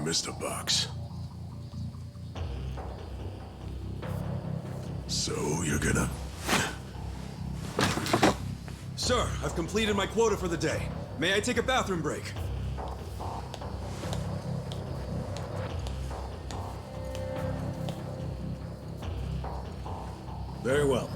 Mr. Box. So, you're gonna... Sir, I've completed my quota for the day. May I take a bathroom break? Very well.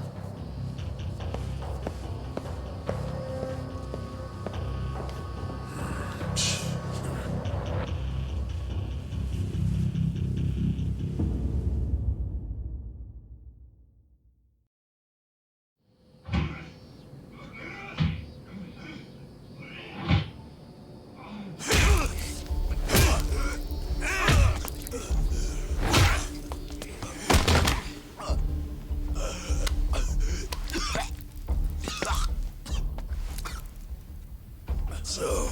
So,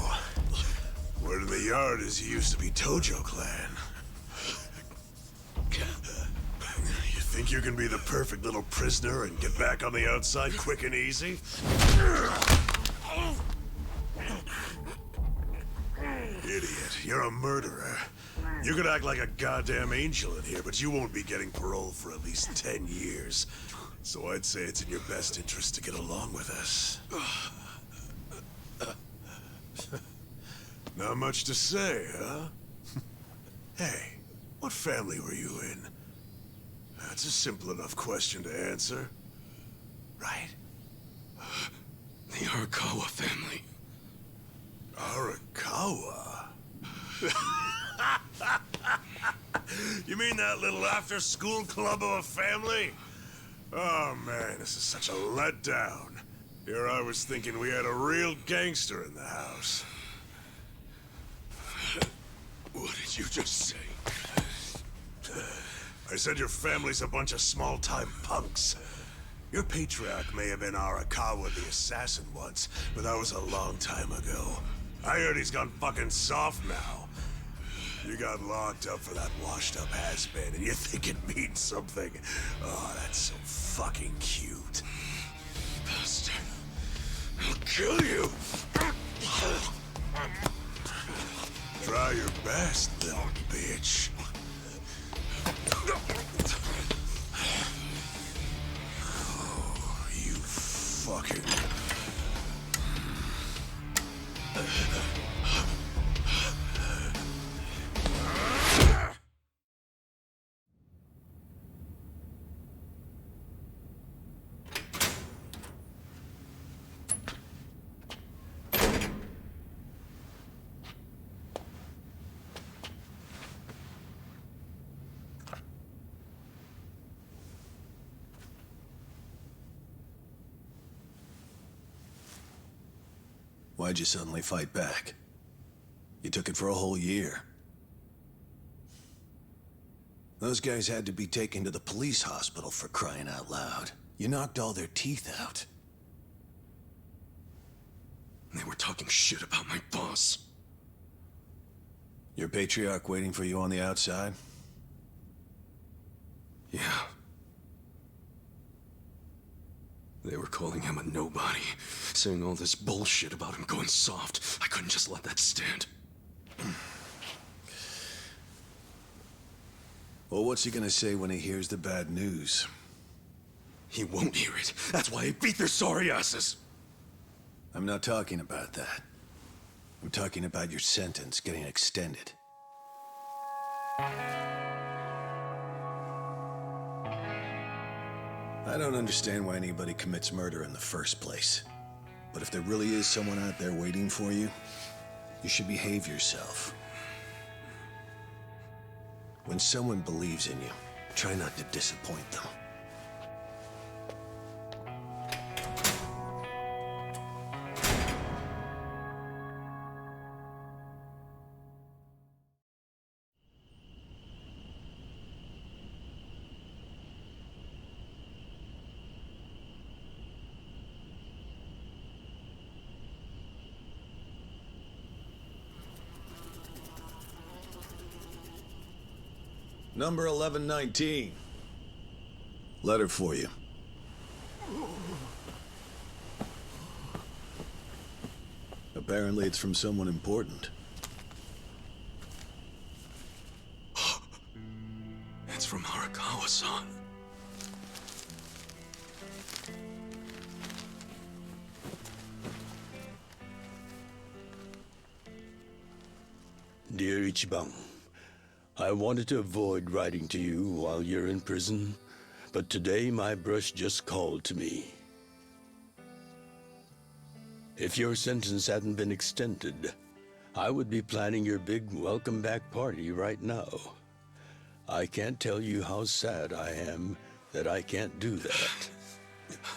word in the yard is you used to be Tojo Clan. You think you can be the perfect little prisoner and get back on the outside quick and easy? Idiot, you're a murderer. You could act like a goddamn angel in here, but you won't be getting parole for at least 10 years. So I'd say it's in your best interest to get along with us. Not much to say, huh? Hey, what family were you in? That's a simple enough question to answer. Right? The Arakawa family. Arakawa? You mean that little after-school club of a family? Oh man, this is such a letdown. Here I was thinking we had a real gangster in the house. What did you just say? I said your family's a bunch of small-time punks. Your patriarch may have been Arakawa the assassin once, but that was a long time ago. I heard he's gone fucking soft now. You got locked up for that washed-up has-been, and you think it means something. Oh, that's so fucking cute. Bastard. I'll kill you! Try your best, little bitch. Oh, you fucking... Why'd you suddenly fight back? You took it for a whole year. Those guys had to be taken to the police hospital for crying out loud. You knocked all their teeth out. They were talking shit about my boss. Your patriarch waiting for you on the outside? Yeah. They were calling him a nobody, saying all this bullshit about him going soft. I couldn't just let that stand. Well, what's he gonna say when he hears the bad news? He won't hear it. That's why he beat their sorry asses. I'm not talking about that. I'm talking about your sentence getting extended. I don't understand why anybody commits murder in the first place. But if there really is someone out there waiting for you, you should behave yourself. When someone believes in you, try not to disappoint them. Number 1119. Letter for you. Apparently it's from someone important. Amazon. Dear Ichiban, I wanted to avoid writing to you while you're in prison, but today my brush just called to me. If your sentence hadn't been extended, I would be planning your big welcome back party right now. I can't tell you how sad I am that I can't do that.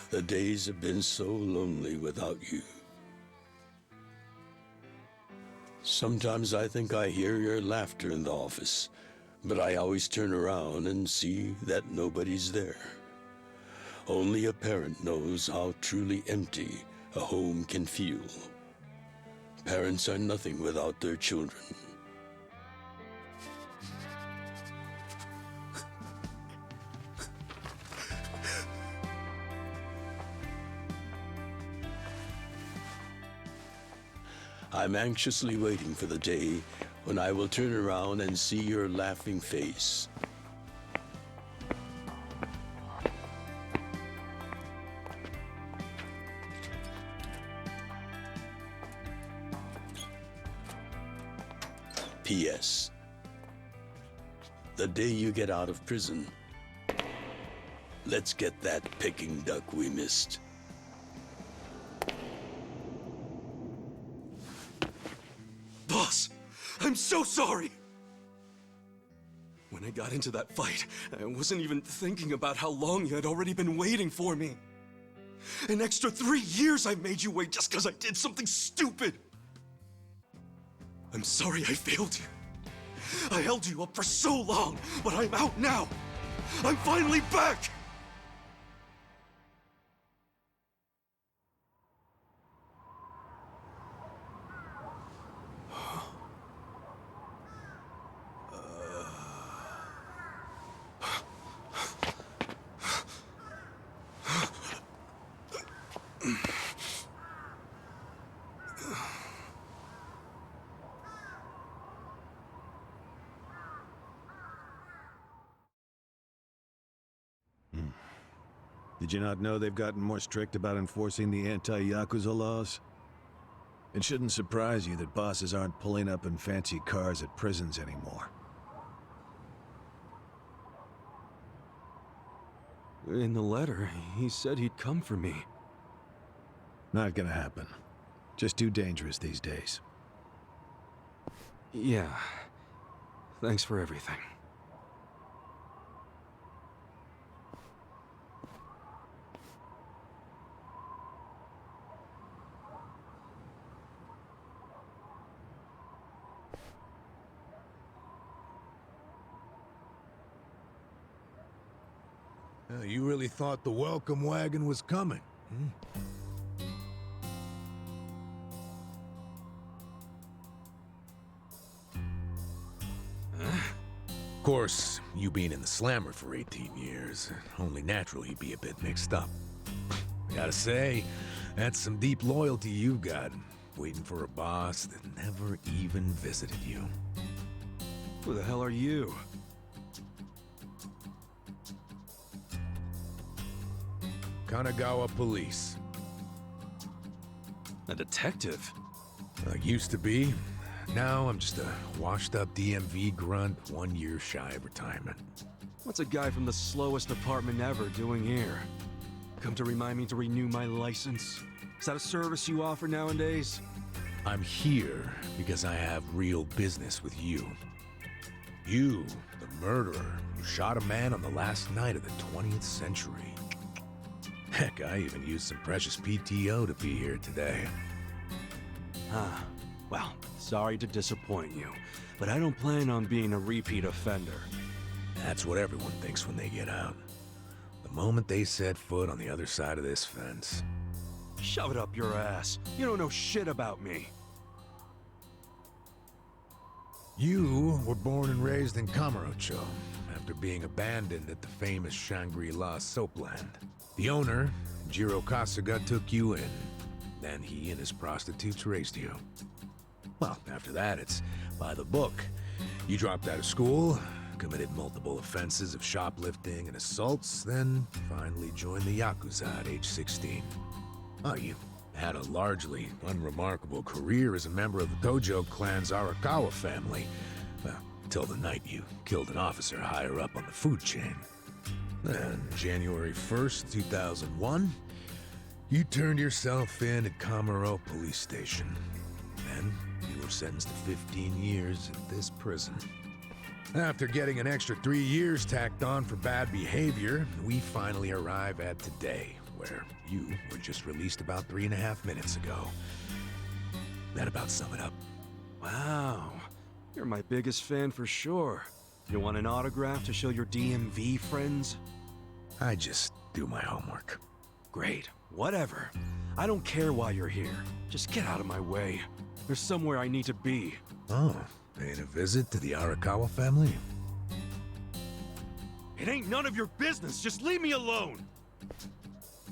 The days have been so lonely without you. Sometimes I think I hear your laughter in the office, but I always turn around and see that nobody's there. Only a parent knows how truly empty a home can feel. Parents are nothing without their children. I'm anxiously waiting for the day when I will turn around and see your laughing face. P.S. The day you get out of prison, let's get that Peking duck we missed. Boss, I'm so sorry! When I got into that fight, I wasn't even thinking about how long you had already been waiting for me. An extra 3 years I made you wait just because I did something stupid! I'm sorry I failed you. I held you up for so long, but I'm out now! I'm finally back! Did you not know they've gotten more strict about enforcing the anti-YAKUZA laws? It shouldn't surprise you that bosses aren't pulling up in fancy cars at prisons anymore. In the letter, he said he'd come for me. Not gonna happen. Just too dangerous these days. Yeah. Thanks for everything. You really thought the welcome wagon was coming, Of course, you being in the slammer for 18 years, only natural you'd be a bit mixed up. Gotta say, that's some deep loyalty you've got, waiting for a boss that never even visited you. Who the hell are you? Kanagawa Police. A detective? Used to be. Now I'm just a washed-up DMV grunt 1 year shy of retirement. What's a guy from the slowest department ever doing here? Come to remind me to renew my license? Is that a service you offer nowadays? I'm here because I have real business with you. You, the murderer who shot a man on the last night of the 20th century. Heck, I even used some precious PTO to be here today. Well, sorry to disappoint you, but I don't plan on being a repeat offender. That's what everyone thinks when they get out. The moment they set foot on the other side of this fence. Shove it up your ass. You don't know shit about me. You were born and raised in Kamurocho, after being abandoned at the famous Shangri-La soapland. The owner, Jiro Kasuga, took you in. Then he and his prostitutes raised you. Well, after that, it's by the book. You dropped out of school, committed multiple offenses of shoplifting and assaults, then finally joined the Yakuza at age 16. Oh, you had a largely unremarkable career as a member of the Tojo clan's Arakawa family. Well, till the night you killed an officer higher up on the food chain. Then, January 1st, 2001, you turned yourself in at Kamaro Police Station. Then, you were sentenced to 15 years in this prison. After getting an extra 3 years tacked on for bad behavior, we finally arrive at today, where you were just released about 3.5 minutes ago. That about sum it up. Wow, you're my biggest fan for sure. You want an autograph to show your DMV friends? I just do my homework. Great, whatever. I don't care why you're here. Just get out of my way. There's somewhere I need to be. Oh, paying a visit to the Arakawa family? It ain't none of your business. Just leave me alone.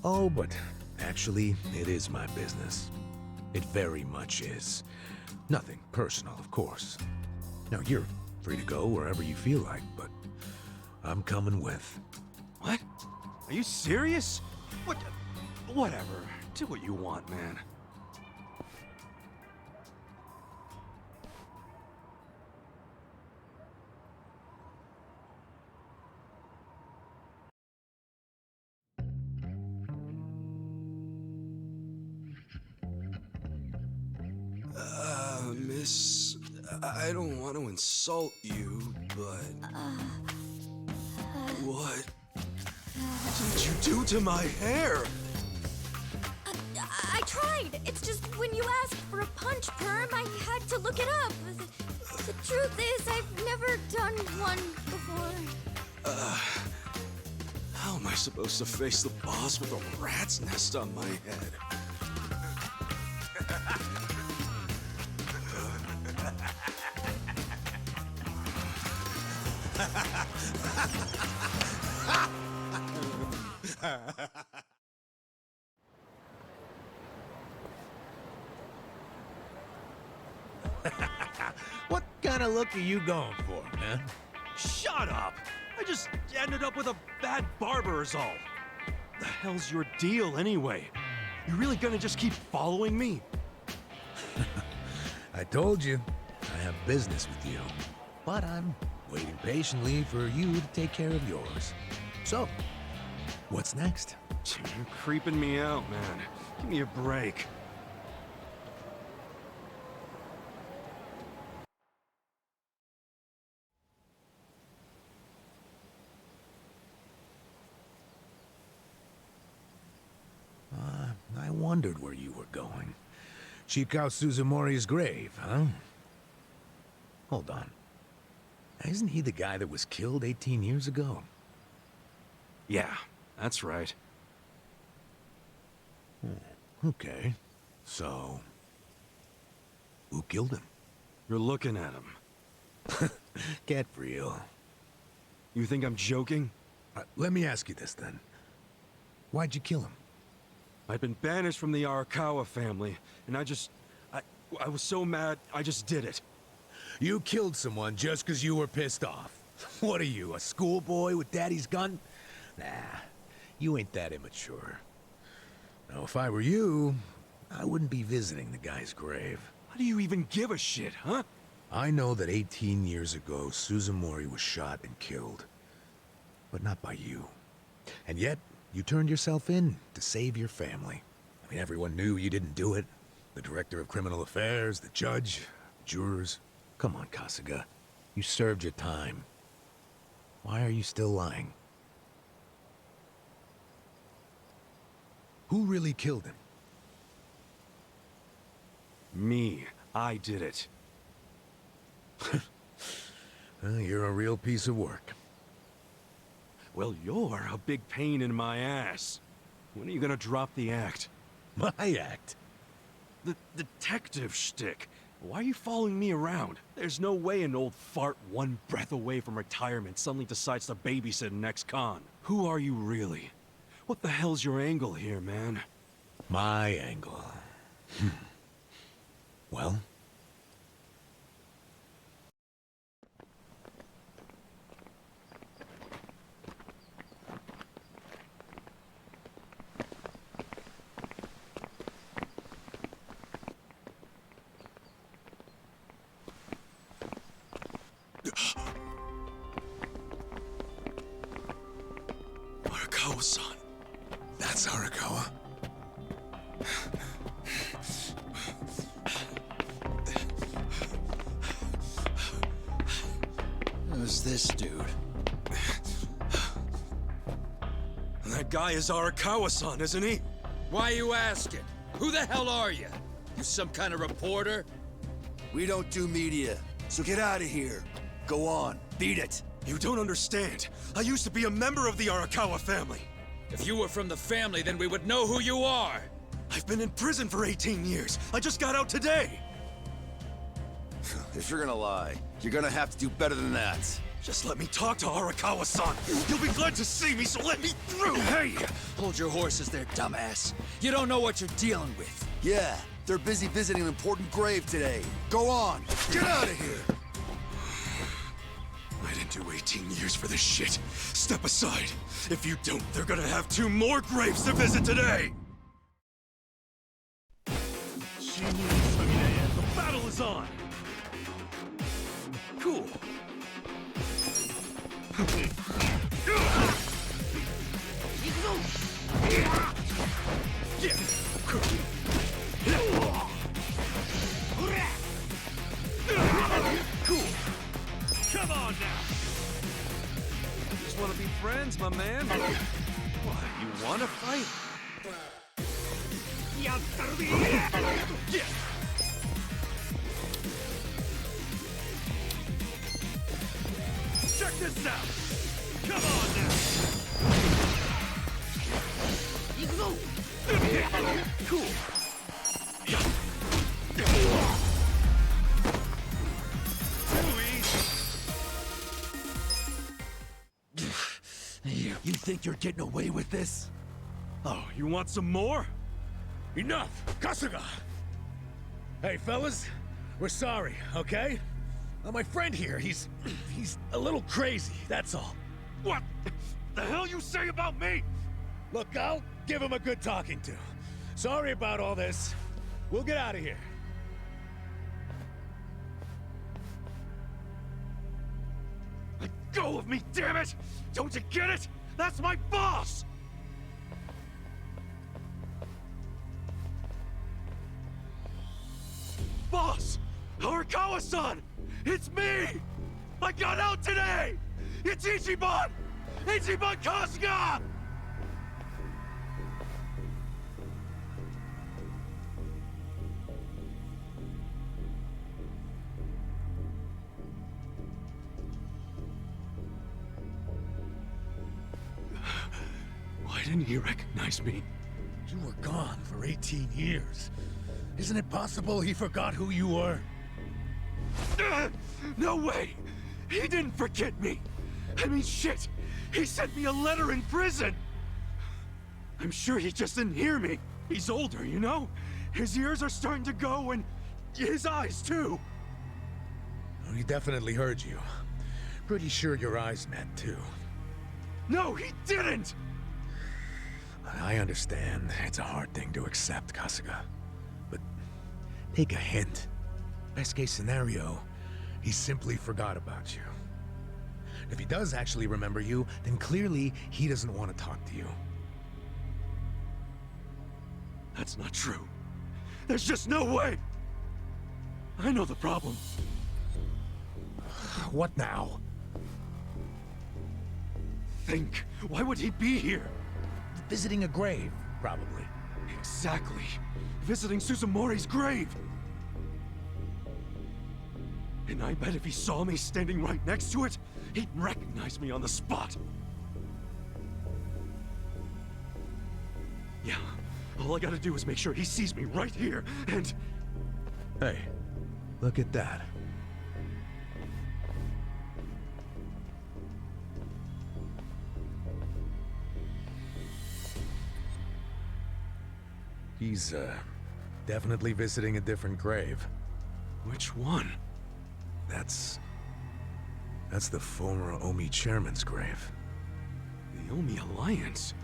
Oh, but actually, it is my business. It very much is. Nothing personal, of course. Now, you're free to go wherever you feel like, but I'm coming with. What? Are you serious? What? Whatever. Do what you want, man. Miss, I don't want to insult you, but... What did you do to my hair? I tried. It's just when you asked for a punch perm, I had to look it up. The truth is, I've never done one before. How am I supposed to face the boss with a rat's nest on my head? What kind of look are you going for, man? Shut up! I just ended up with a bad barber is all. The hell's your deal anyway? You really gonna just keep following me? I told you, I have business with you. But I'm waiting patiently for you to take care of yours. So, what's next? You're creeping me out, man. Give me a break. I wondered where you were going. Shikao Suzumori's grave, huh? Hold on. Isn't he the guy that was killed 18 years ago? Yeah, that's right. Okay. So, who killed him? You're looking at him. Get real. You think I'm joking? Let me ask you this then. Why'd you kill him? I'd been banished from the Arakawa family, and I was so mad, I just did it. You killed someone just because you were pissed off. What are you, a schoolboy with daddy's gun? Nah, you ain't that immature. Now, if I were you, I wouldn't be visiting the guy's grave. How do you even give a shit, huh? I know that 18 years ago, Suzumori was shot and killed. But not by you. And yet, you turned yourself in to save your family. I mean, everyone knew you didn't do it. The director of criminal affairs, the judge, the jurors. Come on, Kasuga. You served your time. Why are you still lying? Who really killed him? Me. I did it. You're a real piece of work. Well, you're a big pain in my ass. When are you gonna drop the act? My act? The detective shtick. Why are you following me around? There's no way an old fart one breath away from retirement suddenly decides to babysit an ex-con. Who are you really? What the hell's your angle here, man? My angle. Well? Arakawa-san. That's Arakawa? Who's this dude? That guy is Arakawa-san, isn't he? Why are you asking? Who the hell are you? You some kind of reporter? We don't do media, so get out of here. Go on, beat it. You don't understand. I used to be a member of the Arakawa family. If you were from the family, then we would know who you are. I've been in prison for 18 years. I just got out today. If you're gonna lie, you're gonna have to do better than that. Just let me talk to Arakawa-san. You'll be glad to see me, so let me through. Hey! Hold your horses there, dumbass. You don't know what you're dealing with. Yeah, they're busy visiting an important grave today. Go on, get out of here! I didn't do 18 years for this shit. Step aside. If you don't, they're gonna have 2 more graves to visit today. The battle is on! Cool. Cool. Come on now. Just wanna be friends, my man. What, you wanna fight? Yeah. Check this out. Come on now. Cool. You think you're getting away with this? Oh, you want some more? Enough! Kasuga! Hey, fellas, we're sorry, okay? My friend here, he's a little crazy, that's all. What the hell you say about me? Look, I'll give him a good talking to. Sorry about all this. We'll get out of here. Let go of me, damn it! Don't you get it? That's my boss! Boss! Arakawa-san! It's me! I got out today! It's Ichiban! Ichiban Kasuga! Why didn't he recognize me? You were gone for 18 years. Isn't it possible he forgot who you were? No way! He didn't forget me! I mean, shit! He sent me a letter in prison! I'm sure he just didn't hear me. He's older, you know? His ears are starting to go, and his eyes, too. Well, he definitely heard you. Pretty sure your eyes met, too. No, he didn't! I understand. It's a hard thing to accept, Kasuga. But take a hint. Best case scenario, he simply forgot about you. If he does actually remember you, then clearly he doesn't want to talk to you. That's not true. There's just no way! I know the problem. What now? Think. Why would he be here? Visiting a grave, probably. Exactly. Visiting Suzumori's grave. And I bet if he saw me standing right next to it, he'd recognize me on the spot. Yeah, all I gotta do is make sure he sees me right here, and... Hey, look at that. He's, definitely visiting a different grave. Which one? That's the former Omi chairman's grave. The Omi Alliance?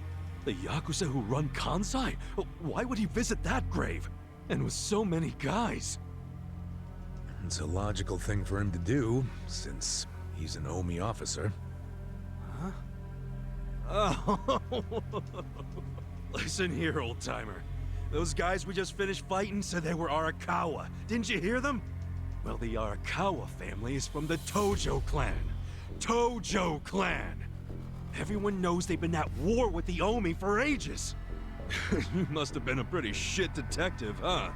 The Yakuza who run Kansai? Why would he visit that grave? And with so many guys? It's a logical thing for him to do, since he's an Omi officer. Huh? Oh. Listen here, old-timer. Those guys we just finished fighting said they were Arakawa. Didn't you hear them? Well, the Arakawa family is from the Tojo clan. Tojo clan! Everyone knows they've been at war with the Omi for ages. You must have been a pretty shit detective, huh?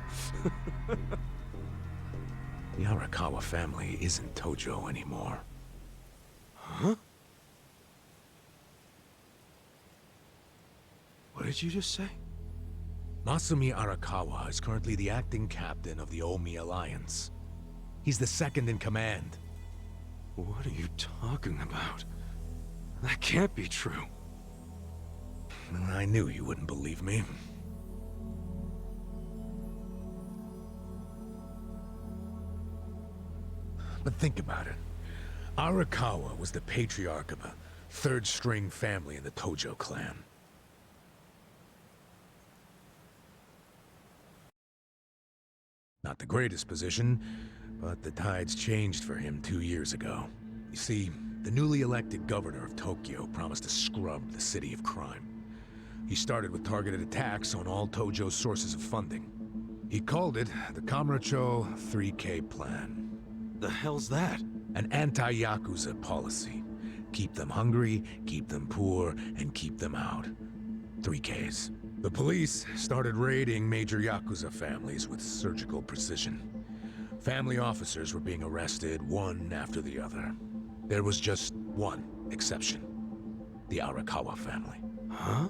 The Arakawa family isn't Tojo anymore. Huh? What did you just say? Masumi Arakawa is currently the acting captain of the Omi Alliance. He's the second in command. What are you talking about? That can't be true. I knew you wouldn't believe me. But think about it. Arakawa was the patriarch of a third-string family in the Tojo clan. Not the greatest position, but the tides changed for him 2 years ago. You see, the newly elected governor of Tokyo promised to scrub the city of crime. He started with targeted attacks on all Tojo's sources of funding. He called it the Kamurocho 3K Plan. The hell's that? An anti-Yakuza policy. Keep them hungry, keep them poor, and keep them out. 3Ks. The police started raiding major Yakuza families with surgical precision. Family officers were being arrested one after the other. There was just one exception. The Arakawa family. Huh?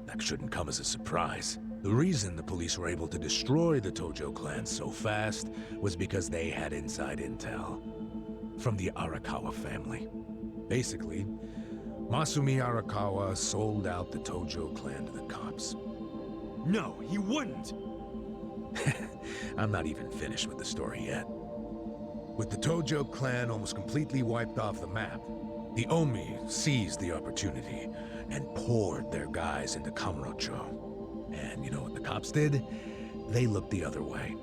That shouldn't come as a surprise. The reason the police were able to destroy the Tojo clan so fast was because they had inside intel from the Arakawa family. Basically, Masumi Arakawa sold out the Tojo clan to the cops. No, he wouldn't! I'm not even finished with the story yet. With the Tojo clan almost completely wiped off the map, the Omi seized the opportunity and poured their guys into Kamurocho. And you know what the cops did? They looked the other way.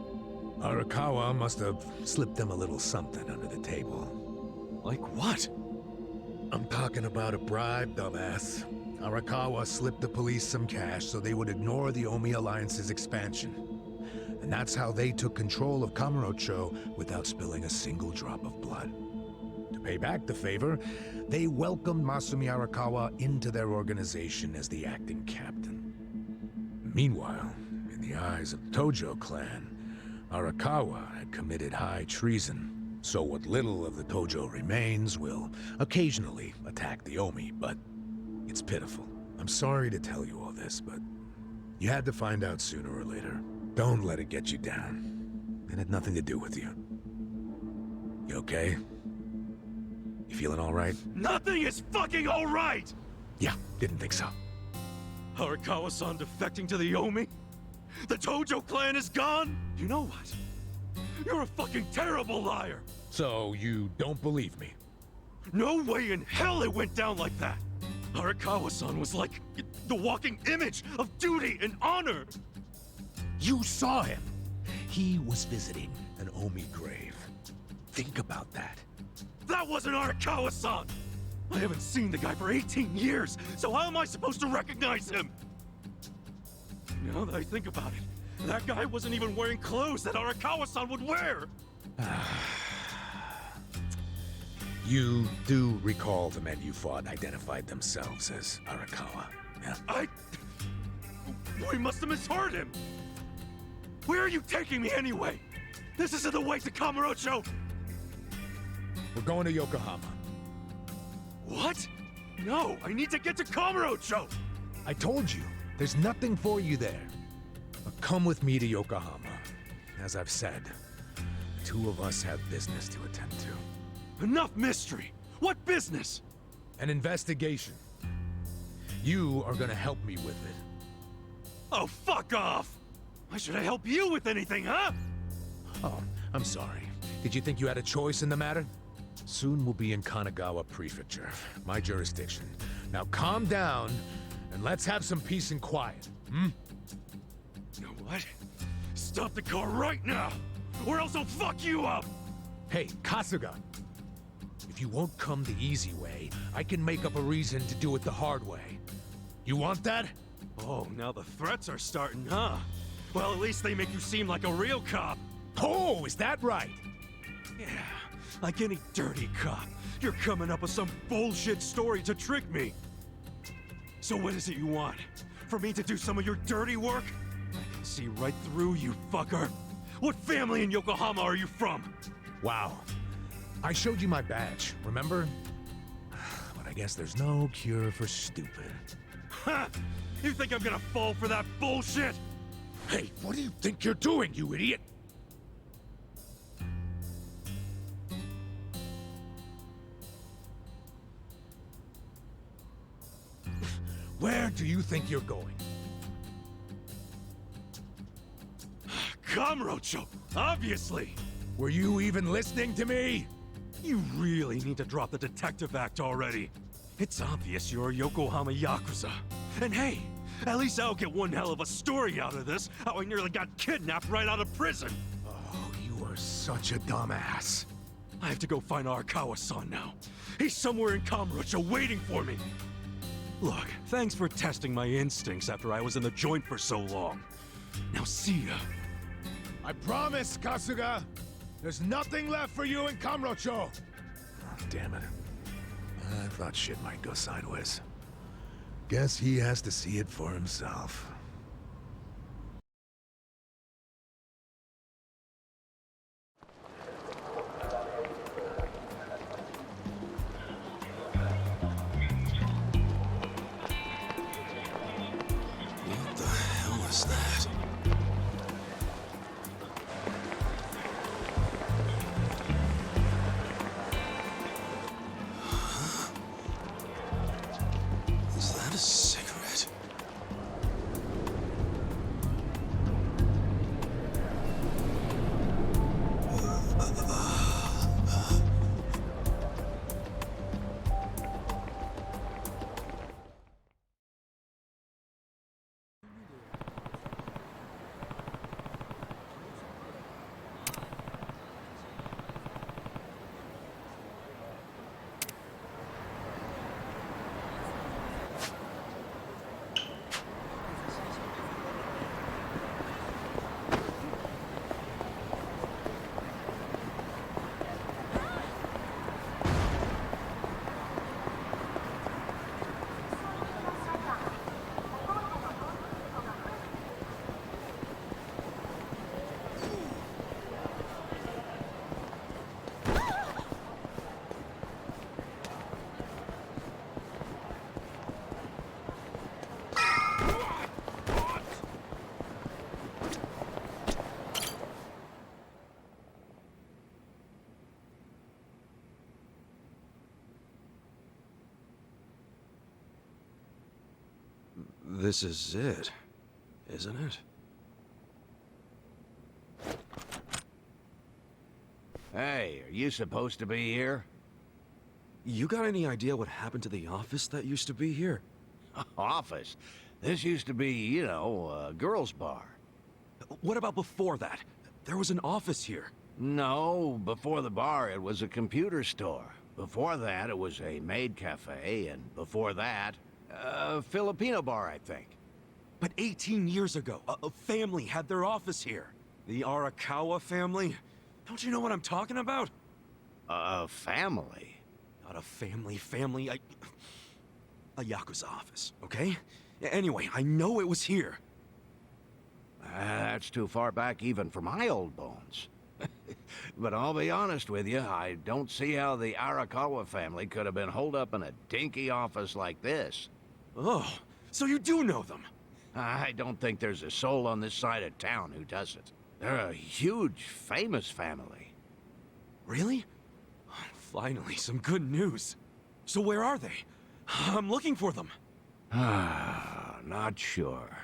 Arakawa must have slipped them a little something under the table. Like what? I'm talking about a bribe, dumbass. Arakawa slipped the police some cash so they would ignore the Omi Alliance's expansion. And that's how they took control of Kamurocho without spilling a single drop of blood. To pay back the favor, they welcomed Masumi Arakawa into their organization as the acting captain. Meanwhile, in the eyes of the Tojo clan, Arakawa had committed high treason. So what little of the Tojo remains will occasionally attack the Omi, but it's pitiful. I'm sorry to tell you all this, but you had to find out sooner or later. Don't let it get you down. It had nothing to do with you. You okay? You feeling all right? Nothing is fucking alright! Yeah, didn't think so. Arakawa-san defecting to the Omi? The Tojo clan is gone? You know what? You're a fucking terrible liar! So you don't believe me? No way in hell it went down like that! Arakawa-san was like the walking image of duty and honor! You saw him! He was visiting an Omi grave. Think about that. That wasn't Arakawa-san! I haven't seen the guy for 18 years, so how am I supposed to recognize him? Now that I think about it, that guy wasn't even wearing clothes that Arakawa-san would wear! You do recall the men you fought identified themselves as Arakawa, yeah? We must have misheard him! Where are you taking me anyway? This isn't the way to Kamurocho! We're going to Yokohama. What? No, I need to get to Kamurocho! I told you, there's nothing for you there. But come with me to Yokohama. As I've said, the two of us have business to attend to. Enough mystery! What business? An investigation. You are gonna help me with it. Oh, fuck off! Why should I help you with anything, huh? Oh, I'm sorry. Did you think you had a choice in the matter? Soon we'll be in Kanagawa Prefecture, my jurisdiction. Now calm down, and let's have some peace and quiet, hmm? You know what? Stop the car right now, or else I'll fuck you up! Hey, Kasuga! You if you won't come the easy way, I can make up a reason to do it the hard way. You want that? Oh, now the threats are starting, huh? Well, at least they make you seem like a real cop. Oh, is that right? Yeah, like any dirty cop. You're coming up with some bullshit story to trick me. So what is it you want? For me to do some of your dirty work? I can see right through you, fucker. What family in Yokohama are you from? Wow. I showed you my badge, remember? But I guess there's no cure for stupid. Ha! You think I'm gonna fall for that bullshit? Hey, what do you think you're doing, you idiot? Where do you think you're going? Kamurocho, obviously! Were you even listening to me? You really need to drop the detective act already. It's obvious you're a Yokohama Yakuza. And hey, at least I'll get one hell of a story out of this, how I nearly got kidnapped right out of prison. Oh, you are such a dumbass. I have to go find Arakawa-san now. He's somewhere in Kamurocho waiting for me. Look, thanks for testing my instincts after I was in the joint for so long. Now see ya. I promise, Kasuga. There's nothing left for you in Kamurocho. Oh, damn it. I thought shit might go sideways. Guess he has to see it for himself. What the hell is that? Is that a cigarette? This is it, isn't it? Hey, are you supposed to be here? You got any idea what happened to the office that used to be here? Office? This used to be, you know, a girls' bar. What about before that? There was an office here. No, before the bar it was a computer store. Before that it was a maid cafe, and before that, a Filipino bar, I think. But 18 years ago, a family had their office here. The Arakawa family? Don't you know what I'm talking about? A family? Not a family, a Yakuza office, okay? Anyway, I know it was here. That's too far back even for my old bones. But I'll be honest with you, I don't see how the Arakawa family could have been holed up in a dinky office like this. Oh, so you do know them? I don't think there's a soul on this side of town who doesn't. They're a huge, famous family. Really? Finally, some good news. So where are they? I'm looking for them. Not sure.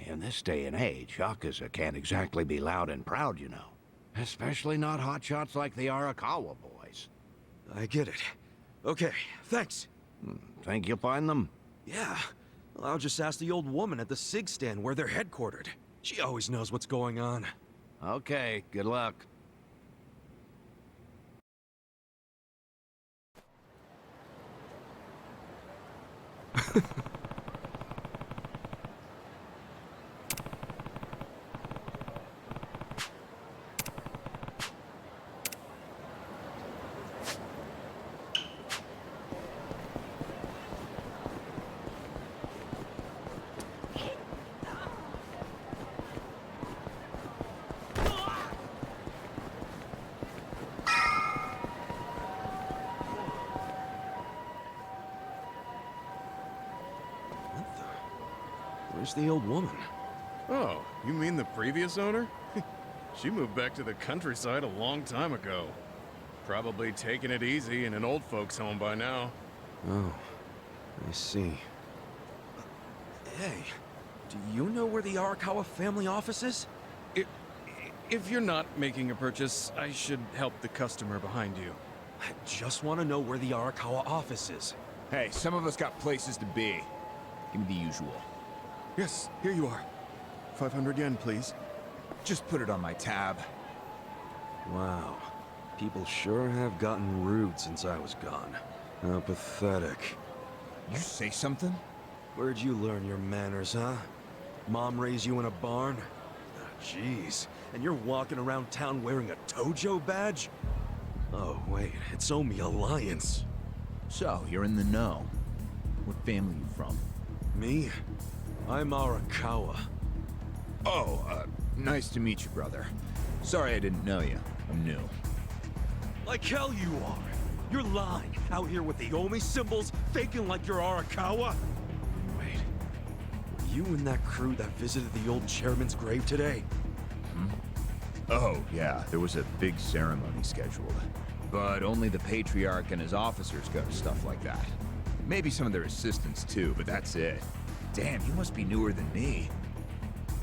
In this day and age, Yakuza can't exactly be loud and proud, you know. Especially not hotshots like the Arakawa boys. I get it. Okay, thanks. Think you'll find them? Yeah. Well, I'll just ask the old woman at the SIG stand where they're headquartered. She always knows what's going on. Okay, good luck. Where's the old woman? Oh, you mean the previous owner? She moved back to the countryside a long time ago. Probably taking it easy in an old folks home by now. Oh, I see. Hey, do you know where the Arakawa family office is? If you're not making a purchase, I should help the customer behind you. I just want to know where the Arakawa office is. Hey, some of us got places to be. Give me the usual. Yes, here you are. 500 yen, please. Just put it on my tab. Wow. People sure have gotten rude since I was gone. How pathetic. You say something? Where'd you learn your manners, huh? Mom raised you in a barn? Ah, jeez. And you're walking around town wearing a Tojo badge? Oh, wait. It's Omi Alliance. So, you're in the know. What family you from? Me? I'm Arakawa. Oh, nice to meet you, brother. Sorry I didn't know you. I'm new. Like hell you are. You're lying. Out here with the Omi symbols, faking like you're Arakawa. Wait. Were you in that crew that visited the old chairman's grave today? Oh, yeah, there was a big ceremony scheduled. But only the Patriarch and his officers go to stuff like that. Maybe some of their assistants too, but that's it. Damn, you must be newer than me.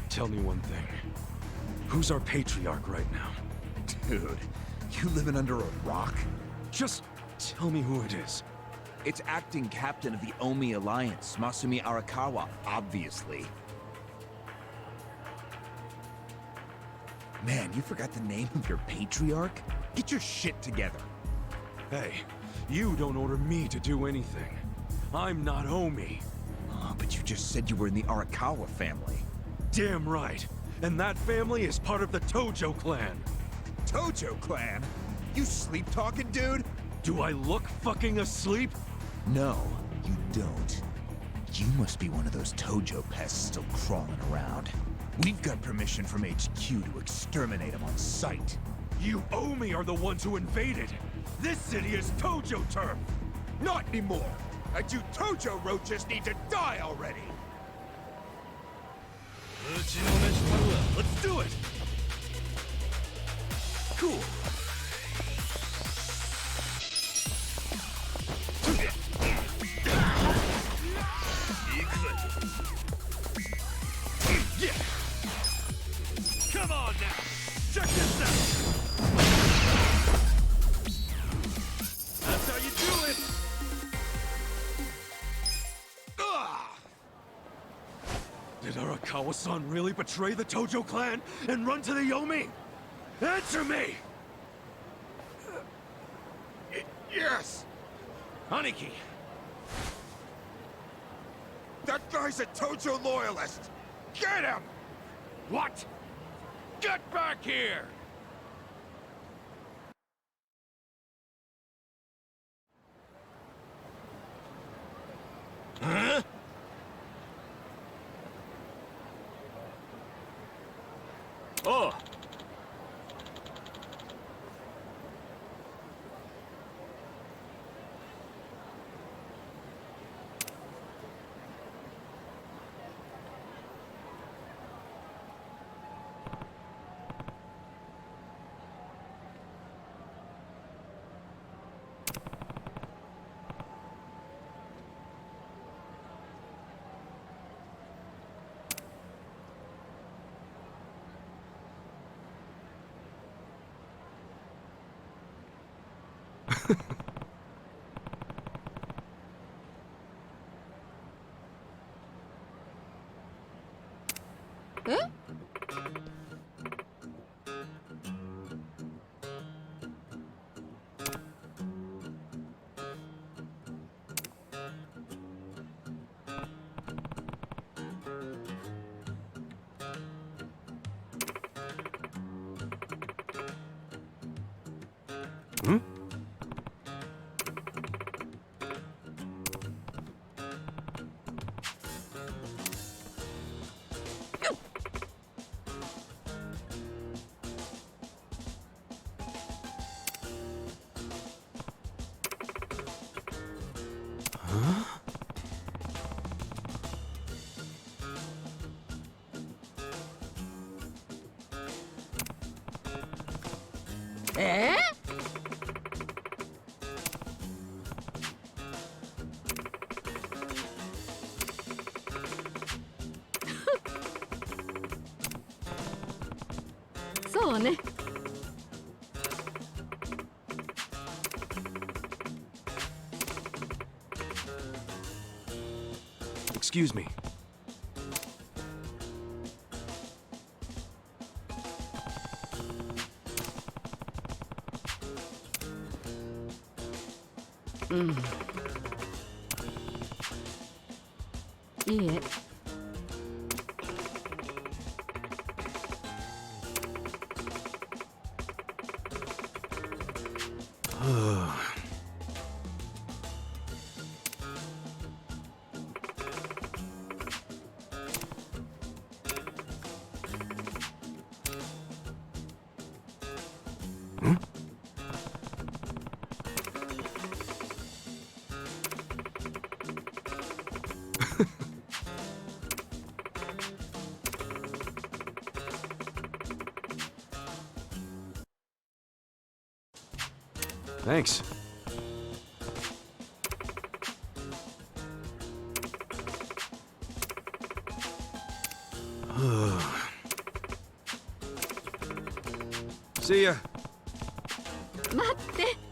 Tell me one thing. Who's our Patriarch right now? Dude, you living under a rock? Just tell me who it is. It's acting captain of the Omi Alliance, Masumi Arakawa, obviously. Man, you forgot the name of your Patriarch? Get your shit together. Hey, you don't order me to do anything. I'm not Omi. Oh, but you just said you were in the Arakawa family. Damn right. And that family is part of the Tojo clan. Tojo clan? You sleep-talking, dude? Do I look fucking asleep? No, you don't. You must be one of those Tojo pests still crawling around. We've got permission from HQ to exterminate them on sight. You Omi are the ones who invaded. This city is Tojo turf. Not anymore! And you Tojo roaches need to die already! Let's do it! Cool. Yeah! Come on now! Check this out! That's how you do it! Did Arakawa-san really betray the Tojo clan and run to the Yomi? Answer me! Yes! Aniki! That guy's a Tojo loyalist! Get him! What? Get back here! Huh? Oh! Huh? Hmm?そうね。Excuse me. Mm. いいえ。Thanks. See ya. 待って。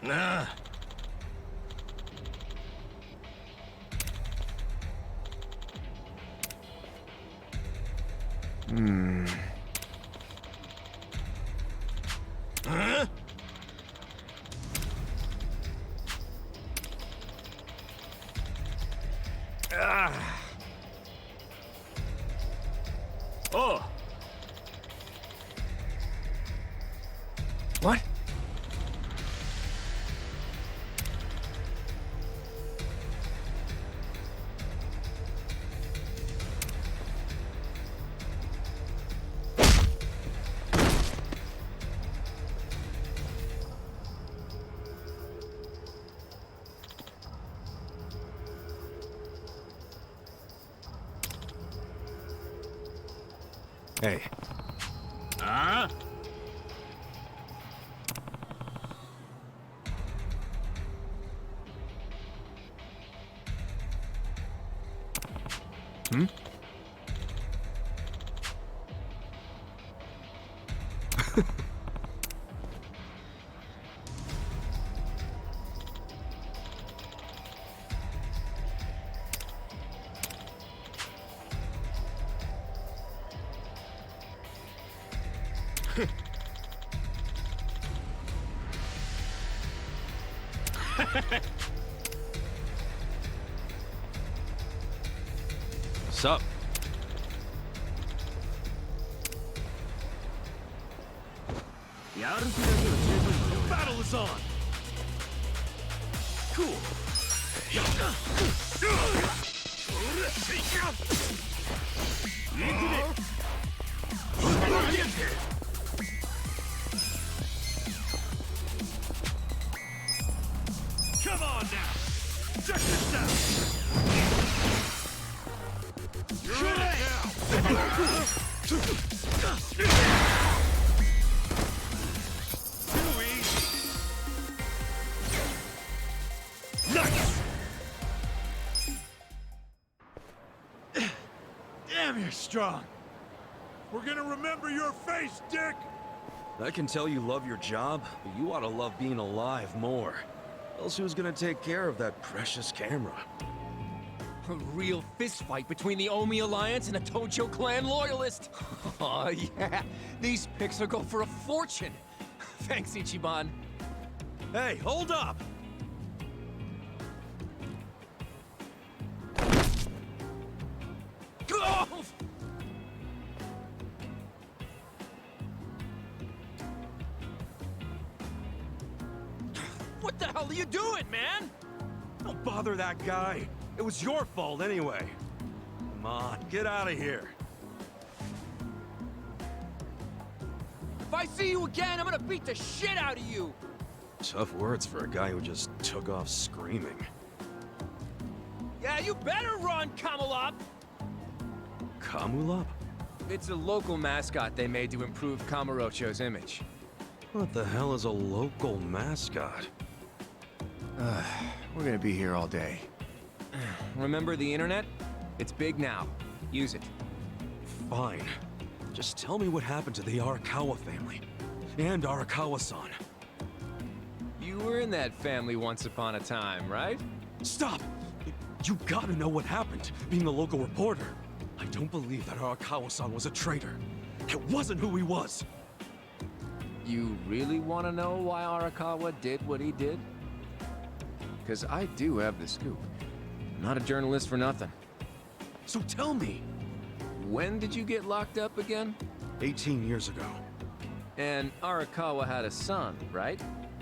Nah. Huh? Ah. Oh. What? Hey. Huh? Hmm? Sup? Battle is on! Cool. Come on now! Check this out! You're in it now! Too easy! Nice! Damn, you're strong! We're gonna remember your face, Dick! I can tell you love your job, but you ought to love being alive more. Else who's gonna take care of that precious camera? A real fistfight between the Omi Alliance and a Tojo clan loyalist. Oh yeah, these pics will go for a fortune. Thanks, Ichiban. Hey, hold up! Oh! What the hell are you doing, man? Don't bother that guy. It was your fault anyway. Come on, get out of here. If I see you again, I'm gonna beat the shit out of you! Tough words for a guy who just took off screaming. Yeah, you better run, Kamalop! Kamulop? It's a local mascot they made to improve Kamurocho's image. What the hell is a local mascot? We're gonna be here all day. Remember the internet? It's big now. Use it. Fine. Just tell me what happened to the Arakawa family. And Arakawa-san. You were in that family once upon a time, right? Stop! You gotta know what happened, being a local reporter. I don't believe that Arakawa-san was a traitor. That wasn't who he was. You really want to know why Arakawa did what he did? Because I do have the scoop. I'm not a journalist for nothing. So tell me. When did you get locked up again? 18 years ago. And Arakawa had a son, right?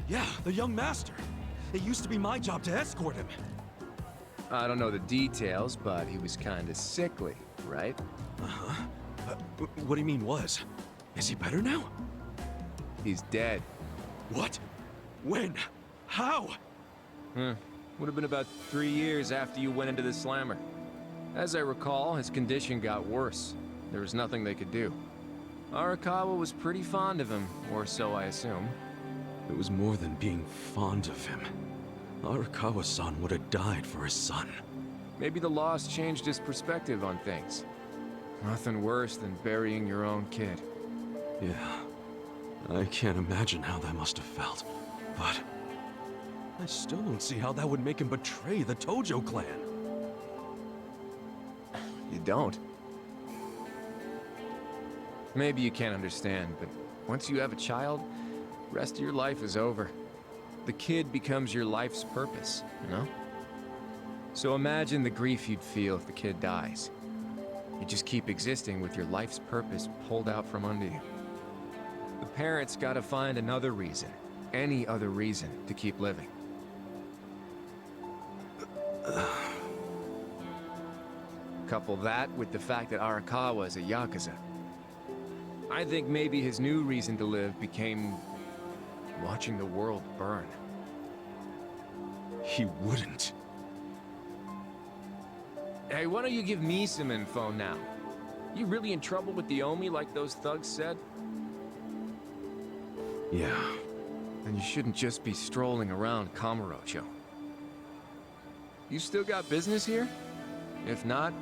Yeah, the young master. It used to be my job to escort him. I don't know the details, but he was kinda sickly, right? Uh-huh. What do you mean was? Is he better now? He's dead. What? When? How? Would have been about 3 years after you went into the slammer. As I recall, his condition got worse. There was nothing they could do. Arakawa was pretty fond of him, or so I assume. It was more than being fond of him. Arakawa-san would have died for his son. Maybe the loss changed his perspective on things. Nothing worse than burying your own kid. Yeah. I can't imagine how that must have felt. But I still don't see how that would make him betray the Tojo clan. You don't? Maybe you can't understand, but once you have a child, the rest of your life is over. The kid becomes your life's purpose, you know? So imagine the grief you'd feel if the kid dies. You just keep existing with your life's purpose pulled out from under you. The parents gotta find another reason, any other reason, to keep living. Couple that with the fact that Arakawa is a Yakuza. I think maybe his new reason to live became watching the world burn. He wouldn't. Hey, why don't you give me some info now? You really in trouble with the Omi like those thugs said? Yeah. Then you shouldn't just be strolling around Kamurocho. You still got business here? If not,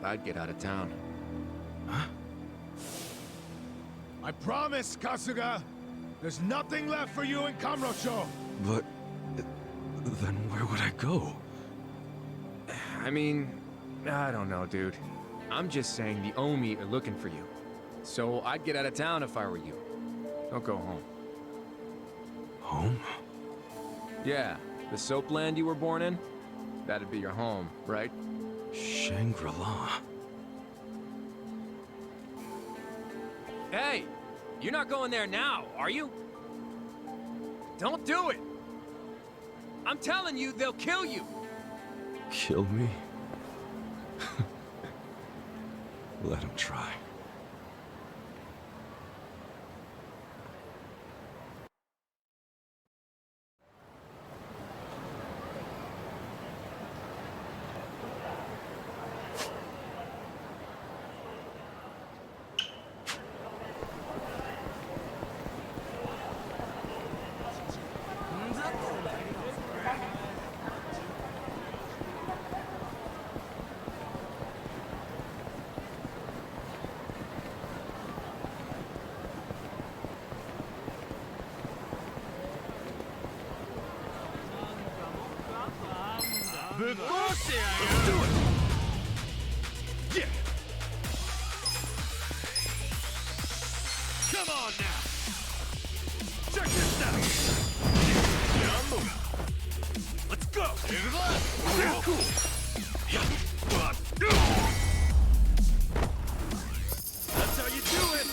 I'd get out of town. Huh? I promise, Kasuga! There's nothing left for you in Kamurocho! But then where would I go? I mean, I don't know, dude. I'm just saying the Omi are looking for you. So I'd get out of town if I were you. Don't go home. Home? Yeah, the soap land you were born in? That'd be your home, right? Shangri-La. Hey! You're not going there now, are you? Don't do it! I'm telling you, they'll kill you! Kill me? Let him try. Come on now! Check this out! Let's go! Cool! That's how you do it!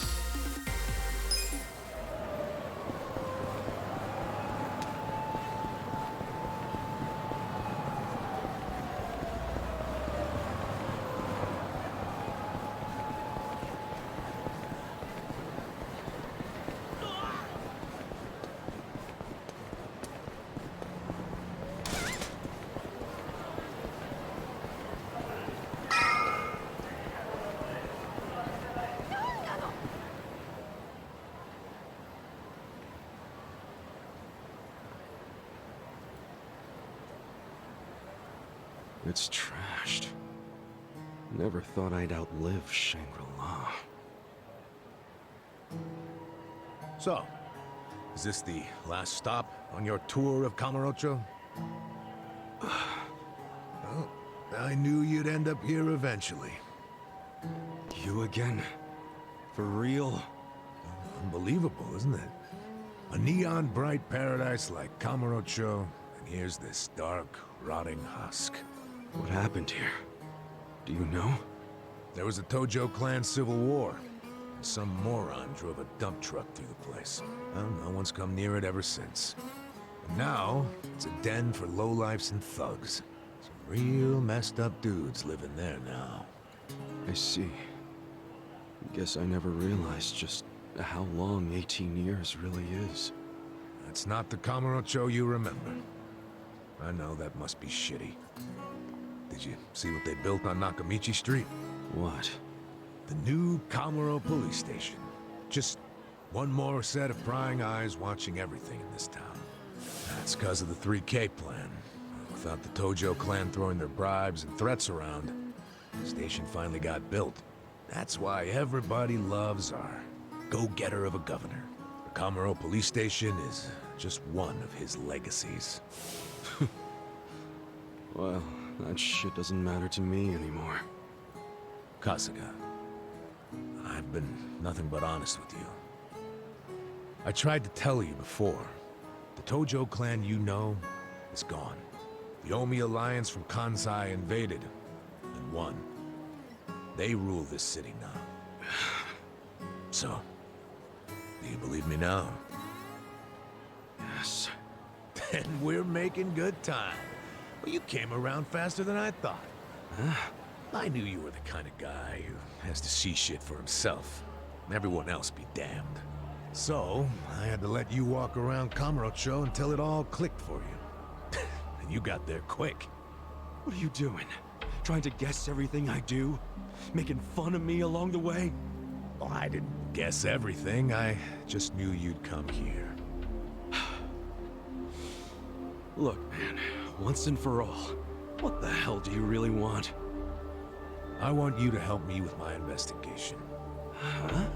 It's trashed. Never thought I'd outlive Shangri-La. So, is this the last stop on your tour of Kamurocho? Well, I knew you'd end up here eventually. You again? For real? Unbelievable, isn't it? A neon bright paradise like Kamurocho, and here's this dark, rotting husk. What happened here? Do you know? There was a Tojo clan civil war. Some moron drove a dump truck through the place. Well, no one's come near it ever since. And now, it's a den for lowlifes and thugs. Some real messed up dudes living there now. I see. Guess I never realized just how long 18 years really is. That's not the Kamurocho you remember. I know that must be shitty. Did you see what they built on Nakamichi Street? What? The new Kamuro police station. Just one more set of prying eyes watching everything in this town. That's because of the 3K plan. Without the Tojo clan throwing their bribes and threats around, the station finally got built. That's why everybody loves our go-getter of a governor. The Kamuro police station is just one of his legacies. Well, that shit doesn't matter to me anymore. Kasuga, I've been nothing but honest with you. I tried to tell you before. The Tojo clan you know is gone. The Omi alliance from Kansai invaded and won. They rule this city now. So, do you believe me now? Yes. Then we're making good time. Well, you came around faster than I thought. Huh? I knew you were the kind of guy who has to see shit for himself. And everyone else be damned. So, I had to let you walk around Kamurocho until it all clicked for you. And you got there quick. What are you doing? Trying to guess everything I do? Making fun of me along the way? Well, I didn't guess everything. I just knew you'd come here. Look, man, once and for all, what the hell do you really want? I want you to help me with my investigation. Huh?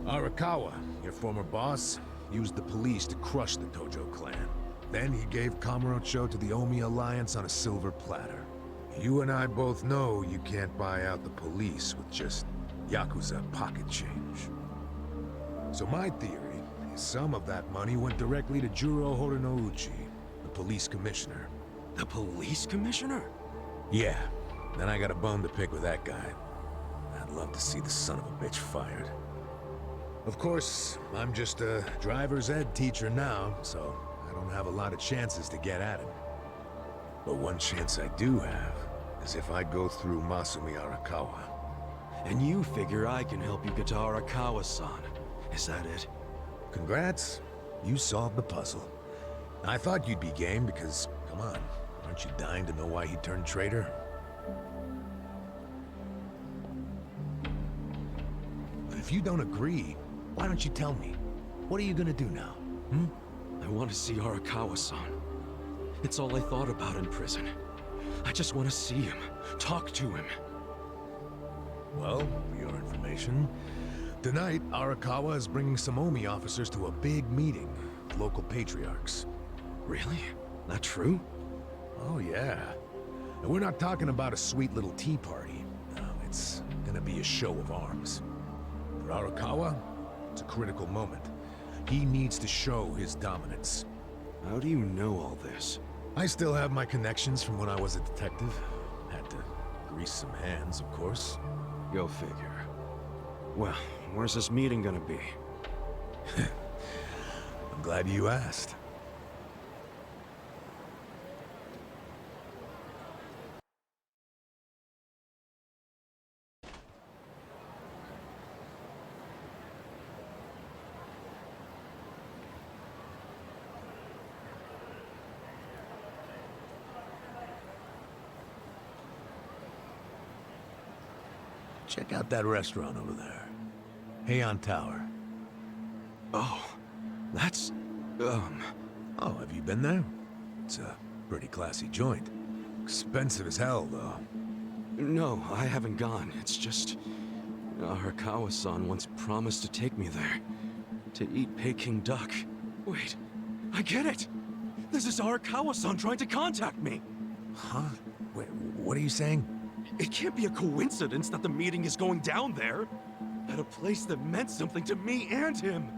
Arakawa, your former boss, used the police to crush the Tojo clan. Then he gave Kamurocho to the Omi alliance on a silver platter. You and I both know you can't buy out the police with just Yakuza pocket change. So my theory is some of that money went directly to Juro Horinouchi, the police commissioner. The police commissioner? Yeah, then I got a bone to pick with that guy. I'd love to see the son of a bitch fired. Of course, I'm just a driver's ed teacher now, so I don't have a lot of chances to get at him. But one chance I do have is if I go through Masumi Arakawa. And you figure I can help you get to Arakawa-san. Is that it? Congrats, you solved the puzzle. I thought you'd be game because, come on, aren't you dying to know why he turned traitor? But if you don't agree, why don't you tell me? What are you gonna do now? I want to see Arakawa-san. It's all I thought about in prison. I just want to see him, talk to him. Well, for your information, tonight Arakawa is bringing some Omi officers to a big meeting with local patriarchs. Really? That true? Oh yeah. And we're not talking about a sweet little tea party. No, it's gonna be a show of arms. For Arakawa, it's a critical moment. He needs to show his dominance. How do you know all this? I still have my connections from when I was a detective. Had to grease some hands, of course. Go figure. Well, where's this meeting gonna be? I'm glad you asked. Check out that restaurant over there. Heian Tower. Oh, that's... Oh, have you been there? It's a pretty classy joint. Expensive as hell, though. No, I haven't gone. It's just... Arakawa-san once promised to take me there. To eat Peking duck. Wait, I get it! This is Arakawa-san trying to contact me! Huh? Wait, what are you saying? It can't be a coincidence that the meeting is going down there. At a place that meant something to me and him.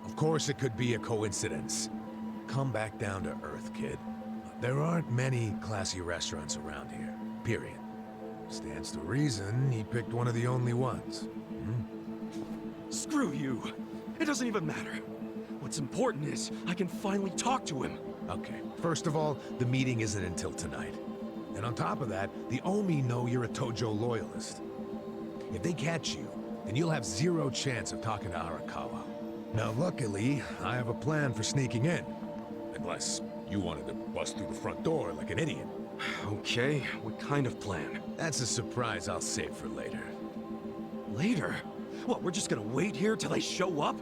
Of course it could be a coincidence. Come back down to earth, kid. There aren't many classy restaurants around here, period. Stands to reason he picked one of the only ones. Screw you. It doesn't even matter. What's important is I can finally talk to him. Okay, first of all, the meeting isn't until tonight. And on top of that, the Omi know you're a Tojo loyalist. If they catch you, then you'll have zero chance of talking to Arakawa. Now luckily, I have a plan for sneaking in. Unless you wanted to bust through the front door like an idiot. Okay, what kind of plan? That's a surprise I'll save for later. Later? What, we're just gonna wait here till they show up?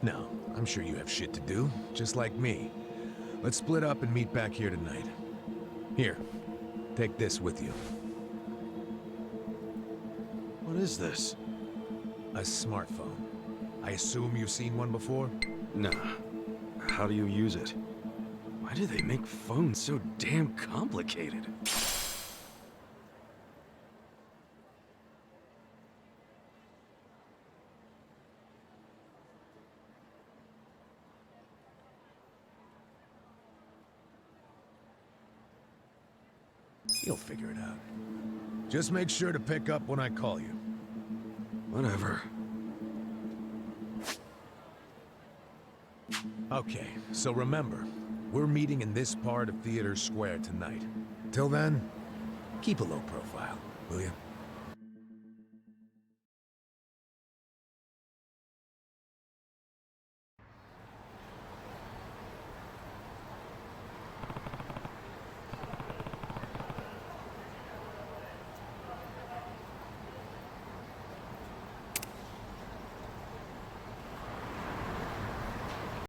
No, I'm sure you have shit to do, just like me. Let's split up and meet back here tonight. Here, take this with you. What is this? A smartphone. I assume you've seen one before? Nah. How do you use it? Why do they make phones so damn complicated? You'll figure it out. Just make sure to pick up when I call you. Whatever. Okay, so remember, we're meeting in this part of Theater Square tonight. Till then, keep a low profile, will you?